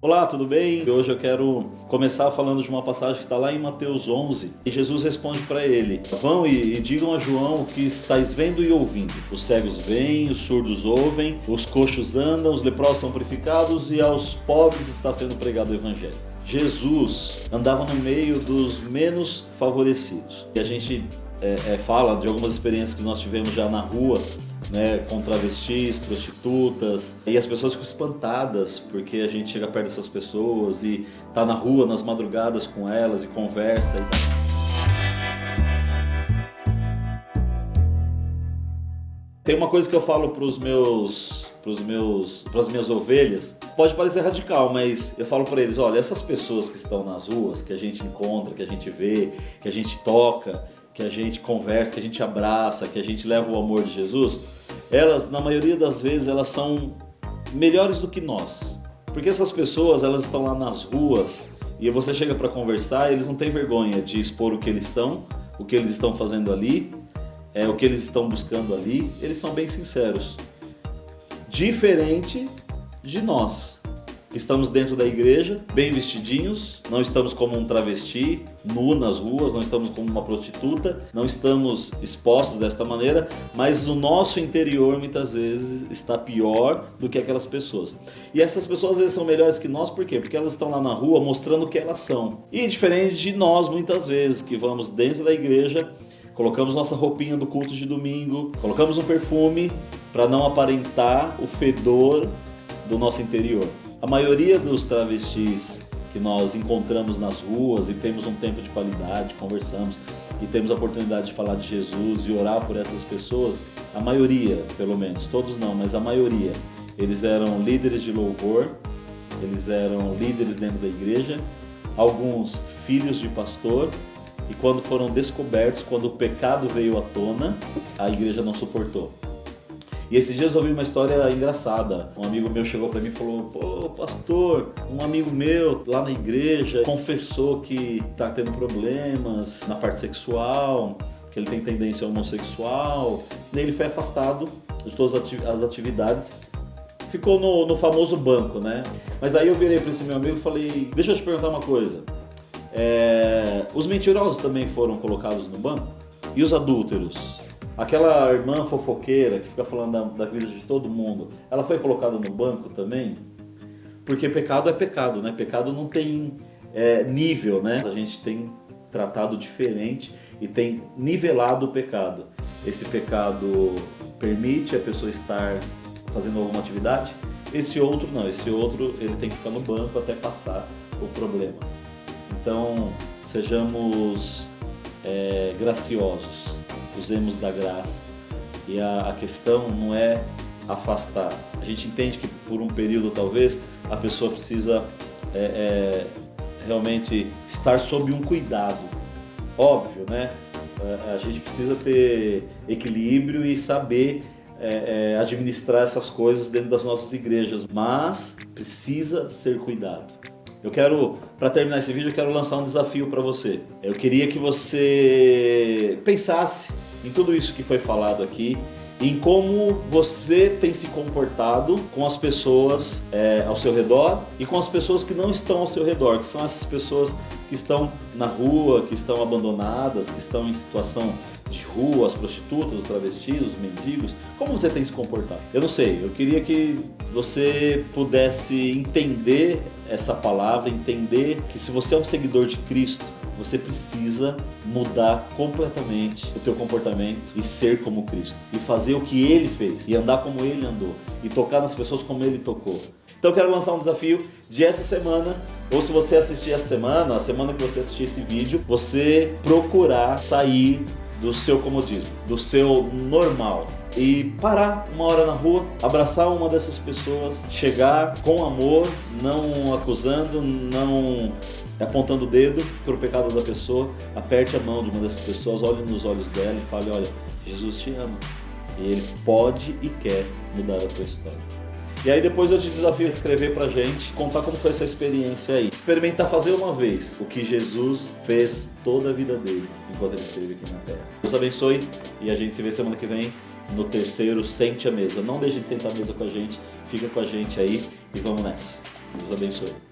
Olá, tudo bem? Hoje eu quero começar falando de uma passagem que está lá em Mateus 11 e Jesus responde para ele: vão e digam a João o que estáis vendo e ouvindo. Os cegos veem, os surdos ouvem, os coxos andam, os leprosos são purificados e aos pobres está sendo pregado o evangelho. Jesus andava no meio dos menos favorecidos. E a gente fala de algumas experiências que nós tivemos já na rua, né, com travestis, prostitutas, e as pessoas ficam espantadas porque a gente chega perto dessas pessoas e tá na rua nas madrugadas com elas e conversa e tal. Tem uma coisa que eu falo para as minhas ovelhas, pode parecer radical, mas eu falo para eles: olha, essas pessoas que estão nas ruas, que a gente encontra, que a gente vê, que a gente toca, que a gente conversa, que a gente abraça, que a gente leva o amor de Jesus, elas, na maioria das vezes, elas são melhores do que nós. Porque essas pessoas, elas estão lá nas ruas e você chega para conversar e eles não têm vergonha de expor o que eles são, o que eles estão fazendo ali, o que eles estão buscando ali. Eles são bem sinceros. Diferente de nós, que estamos dentro da igreja, bem vestidinhos, não estamos como um travesti, nu nas ruas, não estamos como uma prostituta, não estamos expostos desta maneira, mas o nosso interior muitas vezes está pior do que aquelas pessoas. E essas pessoas às vezes são melhores que nós, por quê? Porque elas estão lá na rua mostrando o que elas são. E diferente de nós muitas vezes, que vamos dentro da igreja, colocamos nossa roupinha do culto de domingo, colocamos um perfume para não aparentar o fedor do nosso interior. A maioria dos travestis que nós encontramos nas ruas e temos um tempo de qualidade, conversamos e temos a oportunidade de falar de Jesus e orar por essas pessoas, a maioria, pelo menos, todos não, mas a maioria, eles eram líderes de louvor, eles eram líderes dentro da igreja, alguns filhos de pastor, e quando foram descobertos, quando o pecado veio à tona, a igreja não suportou. E esses dias eu ouvi uma história engraçada. Um amigo meu chegou para mim e falou: pô, pastor, um amigo meu lá na igreja confessou que tá tendo problemas na parte sexual, que ele tem tendência homossexual. E ele foi afastado de todas as atividades. Ficou no famoso banco, né? Mas aí eu virei para esse meu amigo e falei: deixa eu te perguntar uma coisa. Os mentirosos também foram colocados no banco? E os adúlteros? Aquela irmã fofoqueira que fica falando da vida de todo mundo, ela foi colocada no banco também? Porque pecado é pecado, né? Pecado não tem nível, né? A gente tem tratado diferente e tem nivelado o pecado. Esse pecado permite a pessoa estar fazendo alguma atividade, esse outro não. Esse outro ele tem que ficar no banco até passar o problema. Então, sejamos graciosos. Usemos da graça, e a questão não é afastar. A gente entende que por um período talvez a pessoa precisa realmente estar sob um cuidado, óbvio, né? A gente precisa ter equilíbrio e saber administrar essas coisas dentro das nossas igrejas, mas precisa ser cuidado. Para terminar esse vídeo, eu quero lançar um desafio para você. Eu queria que você pensasse em tudo isso que foi falado aqui, em como você tem se comportado com as pessoas ao seu redor e com as pessoas que não estão ao seu redor, que são essas pessoas que estão na rua, que estão abandonadas, que estão em situação de rua, as prostitutas, os travestis, os mendigos. Como você tem se comportado? Eu não sei, eu queria que você pudesse entender essa palavra, entender que se você é um seguidor de Cristo, você precisa mudar completamente o teu comportamento e ser como Cristo. E fazer o que Ele fez, e andar como Ele andou, e tocar nas pessoas como Ele tocou. Então eu quero lançar um desafio de essa semana, ou se você assistir essa semana, a semana que você assistir esse vídeo, você procurar sair do seu comodismo, do seu normal, e parar uma hora na rua, abraçar uma dessas pessoas, chegar com amor, não acusando, não apontando o dedo para o pecado da pessoa, aperte a mão de uma dessas pessoas, olhe nos olhos dela e fale: olha, Jesus te ama, e Ele pode e quer mudar a tua história. E aí depois eu te desafio a escrever pra gente, contar como foi essa experiência aí. Experimentar fazer uma vez o que Jesus fez toda a vida dele enquanto Ele esteve aqui na Terra. Deus abençoe e a gente se vê semana que vem no terceiro Sente a Mesa. Não deixe de sentar à mesa com a gente, fica com a gente aí e vamos nessa. Deus abençoe.